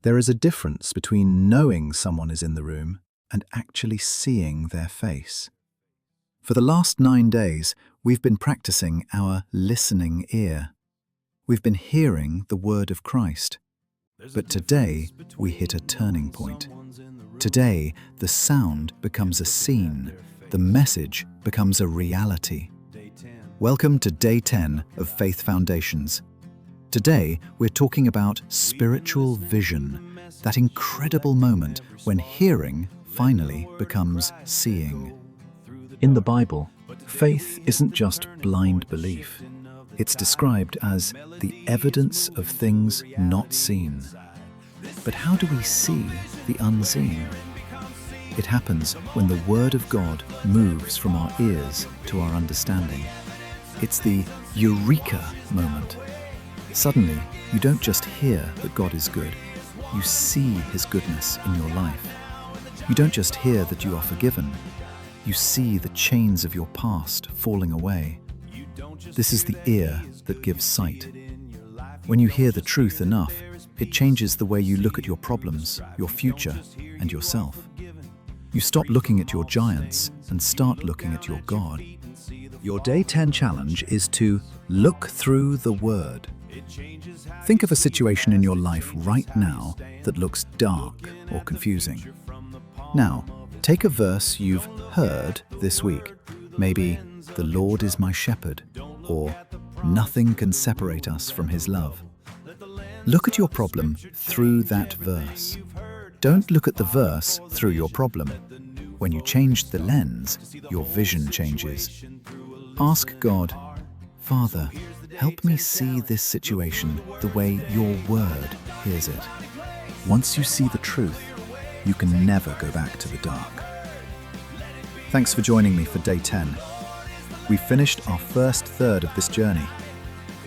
There is a difference between knowing someone is in the room and actually seeing their face. For the last 9 days, we've been practicing our listening ear. We've been hearing the word of Christ. But today, we hit a turning point. Today, the sound becomes a scene. The message becomes a reality. Welcome to Day 10 of Faith Foundations. Today, we're talking about spiritual vision, that incredible moment when hearing finally becomes seeing. In the Bible, faith isn't just blind belief. It's described as the evidence of things not seen. But how do we see the unseen? It happens when the Word of God moves from our ears to our understanding. It's the eureka moment. Suddenly, you don't just hear that God is good, you see His goodness in your life. You don't just hear that you are forgiven, you see the chains of your past falling away. This is the ear that gives sight. When you hear the truth enough, it changes the way you look at your problems, your future, and yourself. You stop looking at your giants and start looking at your God. Your Day 10 challenge is to look through the Word. Think of a situation in your life right now that looks dark or confusing. Now, take a verse you've heard this week. Maybe, "The Lord is my shepherd," or "Nothing can separate us from His love." Look at your problem through that verse. Don't look at the verse through your problem. When you change the lens, your vision changes. Ask God, "Father, help me see this situation the way your word hears it." Once you see the truth, you can never go back to the dark. Thanks for joining me for Day 10. We've finished our first third of this journey.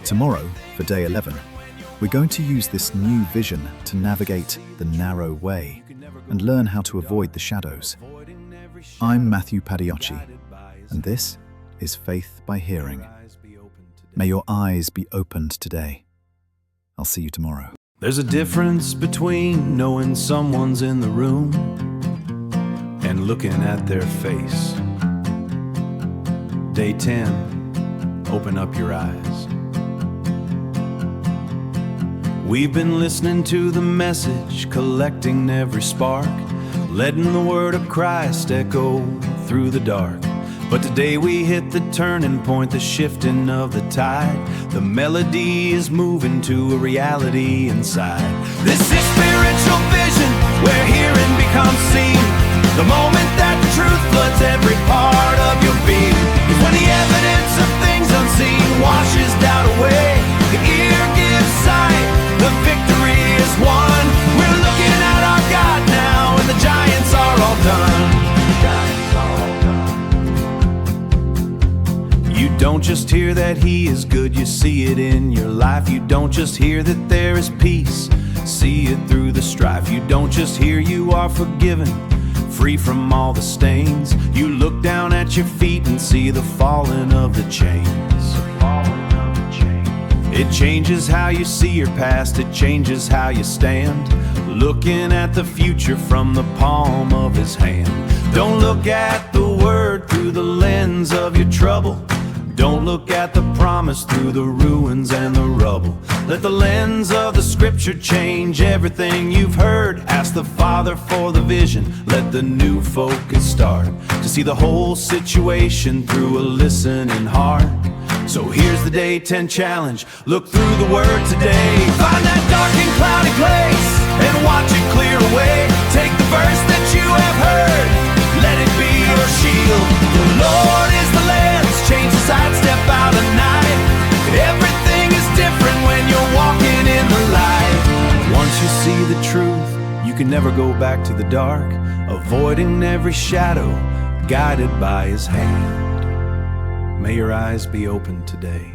Tomorrow, for Day 11, we're going to use this new vision to navigate the narrow way and learn how to avoid the shadows. I'm Matthew Padiocci, and this is Faith by Hearing. May your eyes be opened today. I'll see you tomorrow. There's a difference between knowing someone's in the room and looking at their face. Day 10, open up your eyes. We've been listening to the message, collecting every spark, letting the word of Christ echo through the dark. But today we hit the turning point, the shifting of the tide. The melody is moving to a reality inside. This is spiritual vision, where hearing becomes seen. The moment that the truth floods every part of your being is when the evidence of things unseen washes doubt away. The ear gives sight, the victory is won. We're looking at our God now, and the giants are all done. You don't just hear that He is good, you see it in your life. You don't just hear that there is peace, see it through the strife. You don't just hear you are forgiven, free from all the stains. You look down at your feet and see the falling of the chains. It changes how you see your past, it changes how you stand, looking at the future from the palm of His hand. Don't look at the word through the lens of your trouble. Don't look at the promise through the ruins and the rubble. Let the lens of the scripture change everything you've heard. Ask the Father for the vision, let the new focus start, to see the whole situation through a listening heart. So here's the Day 10 challenge, look through the word today. Find that dark and cloudy place and watch it clear away. Take the verse that you have heard, let it be your shield. The Lord is the lens, change the side, step out of night. Everything is different when you're walking in the light. Once you see the truth, you can never go back to the dark, avoiding every shadow, guided by His hand. May your eyes be open today.